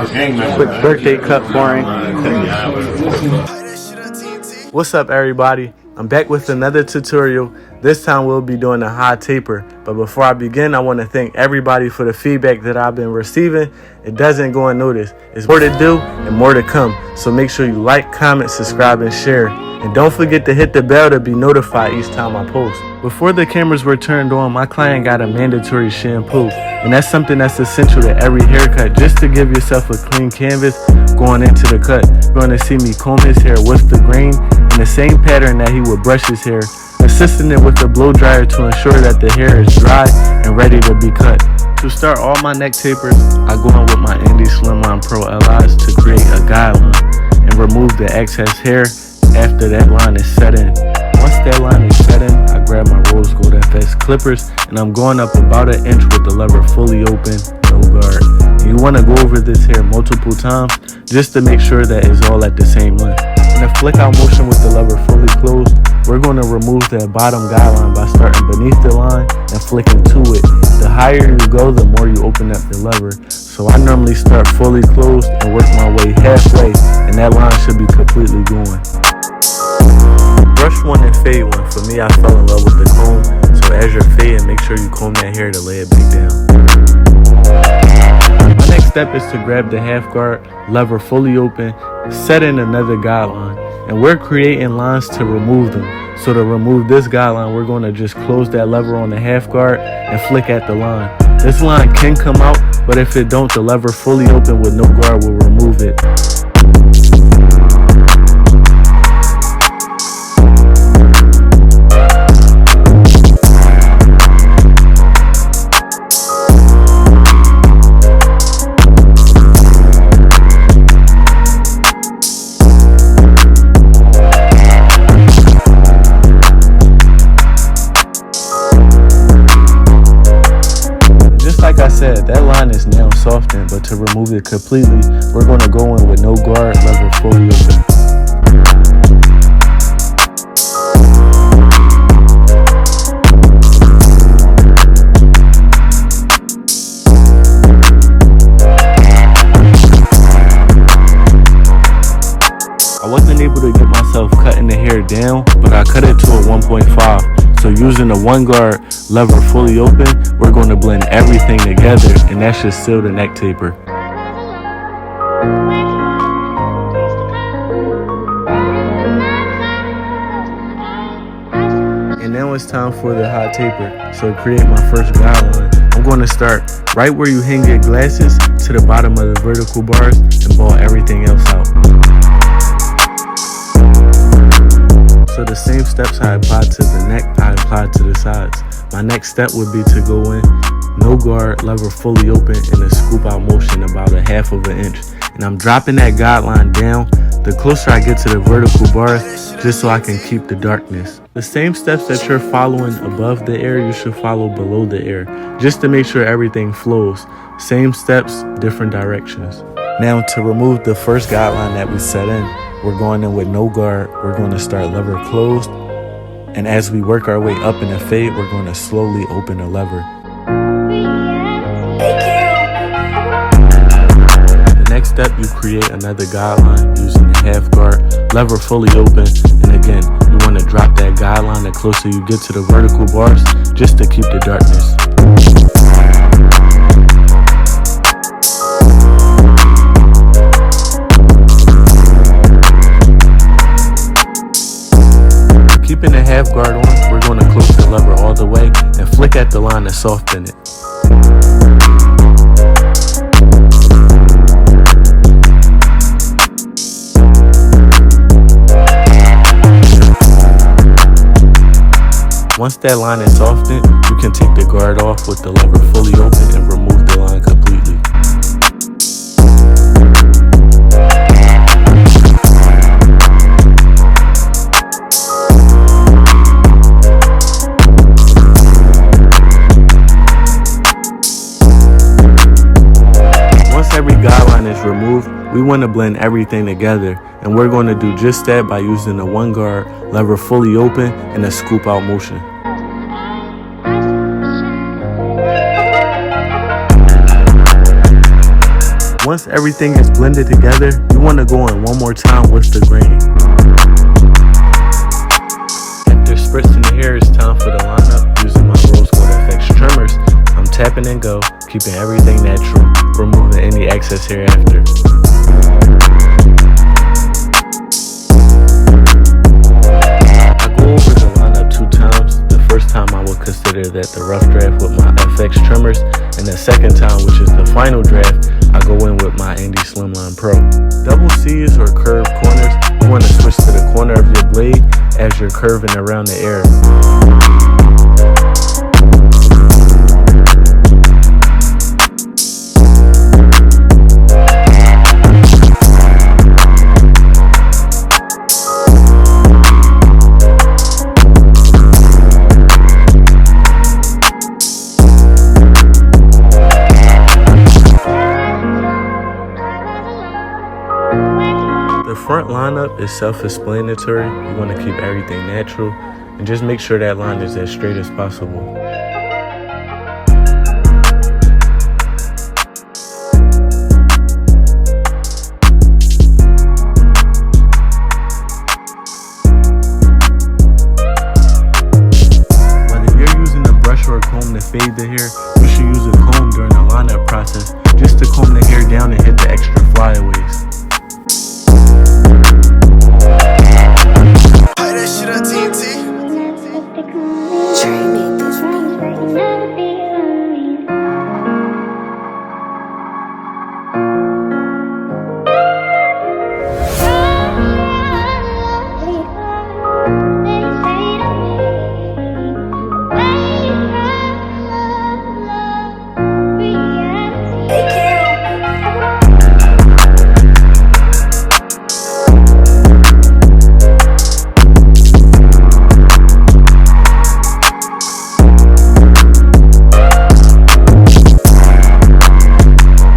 Quick birthday cut for him. What's up, everybody? I'm back with another tutorial. This time we'll be doing a high taper. But before I begin, I want to thank everybody for the feedback that I've been receiving. It doesn't go unnoticed. It's more to do and more to come. So make sure you like, comment, subscribe, and share. And don't forget to hit the bell to be notified each time I post. Before the cameras were turned on, my client got a mandatory shampoo. And that's something that's essential to every haircut, just to give yourself a clean canvas going into the cut. You're going to see me comb his hair with the grain in the same pattern that he would brush his hair, assisting it with a blow dryer to ensure that the hair is dry and ready to be cut. To start all my neck tapers, I go in with my Indy Slimline Pro LIs to create a guideline and remove the excess hair after that line is set in. Once that line is set in, I grab my Rose Gold FS clippers and I'm going up about an inch with the lever fully open, no guard. And you want to go over this hair multiple times just to make sure that it's all at the same length. In a flick out motion with the lever fully closed, we're going to remove that bottom guideline by starting beneath the line and flicking to it. The higher you go, the more you open up the lever. So I normally start fully closed and work my way halfway, and that line should be completely going. Brush one and fade one. For me, I fell in love with the comb. So as you're fading, make sure you comb that hair to lay it back down. My next step is to grab the half guard, lever fully open, set in another guideline, and we're creating lines to remove them. So to remove this guideline, we're going to just close that lever on the half guard and flick at the line. This line can come out, but if it don't, the lever fully open with no guard will remove it. Like I said, that line is now softened, but to remove it completely, we're going to go in with no guard, lever fully open. I wasn't able to get myself cutting the hair down, but I cut it to a 1.5. So using the one guard, lever fully open, we're going to blend everything together, and that should seal the neck taper. And now it's time for the high taper. So to create my first guideline, I'm going to start right where you hang your glasses to the bottom of the vertical bars and ball everything else out. So the same steps I applied to the neck, I applied to the sides. My next step would be to go in, no guard, lever fully open, in a scoop out motion about a half of an inch. And I'm dropping that guideline down the closer I get to the vertical bars, just so I can keep the darkness. The same steps that you're following above the air, you should follow below the air, just to make sure everything flows. Same steps, different directions. Now to remove the first guideline that we set in, we're going in with no guard. We're going to start lever closed. And as we work our way up in the fade, we're going to slowly open the lever. The next step, you create another guideline using the half guard, lever fully open. And again, you want to drop that guideline the closer you get to the vertical bars, just to keep the darkness. Keeping the half guard on, we're going to close the lever all the way and flick at the line to soften it. Once that line is softened, you can take the guard off with the lever fully open and remove the line completely. Every guideline is removed, we want to blend everything together, and we're going to do just that by using the one guard, lever fully open, and a scoop out motion. Once everything is blended together, you want to go in one more time with the grain. After spritzing the hair, it's time for the lineup. Using my rose gold FX trimmers, I'm tapping and go, keeping everything natural, removing any excess hair after. I go over the lineup 2 times. The first time I would consider that the rough draft with my FX trimmers, and the second time, which is the final draft, I go in with my Andy Slimline Pro. Double C's or curved corners, you want to switch to the corner of your blade as you're curving around the air. The front lineup is self-explanatory. You want to keep everything natural and just make sure that line is as straight as possible. Whether you're using a brush or a comb to fade the hair, you should use a comb during the lineup process just to comb the hair down and hit the extra flyaways.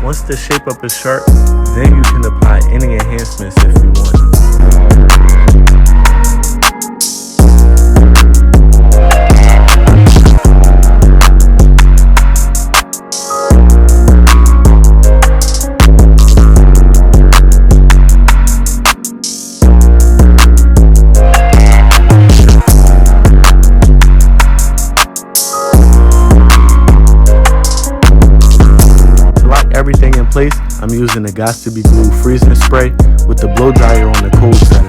Once the shape up is sharp, then you can apply any enhancements if you want. Everything in place, I'm using the Got to Be Glue freezing spray with the blow dryer on the cold setting.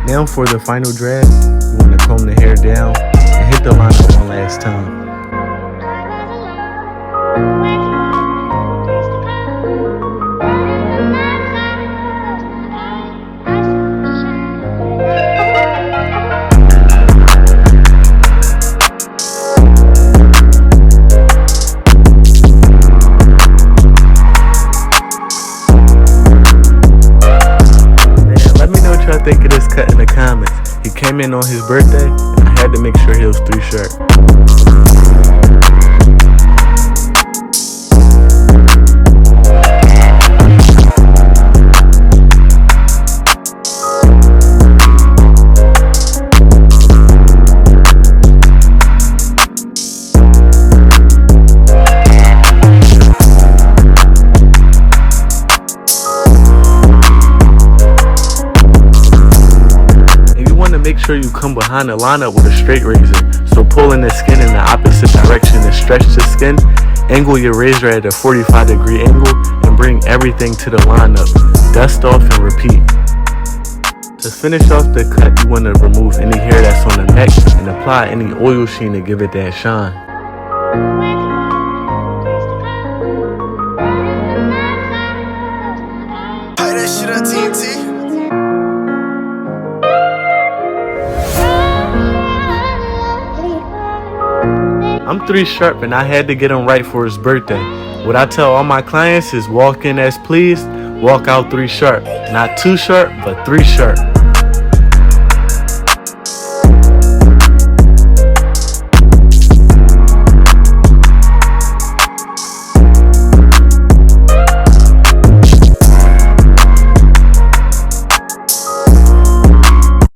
Now for the final draft, you want to comb the hair down and hit the lineup one last time. I think of this cut in the comments. He came in on his birthday, and I had to make sure he was 3 sharp. Make sure you come behind the lineup with a straight razor. So pulling the skin in the opposite direction and stretch the skin. Angle your razor at a 45-degree angle and bring everything to the lineup. Dust off and repeat. To finish off the cut, you want to remove any hair that's on the neck and apply any oil sheen to give it that shine. Hey, that shit on TNT. I'm 3 sharp and I had to get him right for his birthday. What I tell all my clients is walk in as pleased, walk out 3 sharp. Not 2 sharp, but 3 sharp.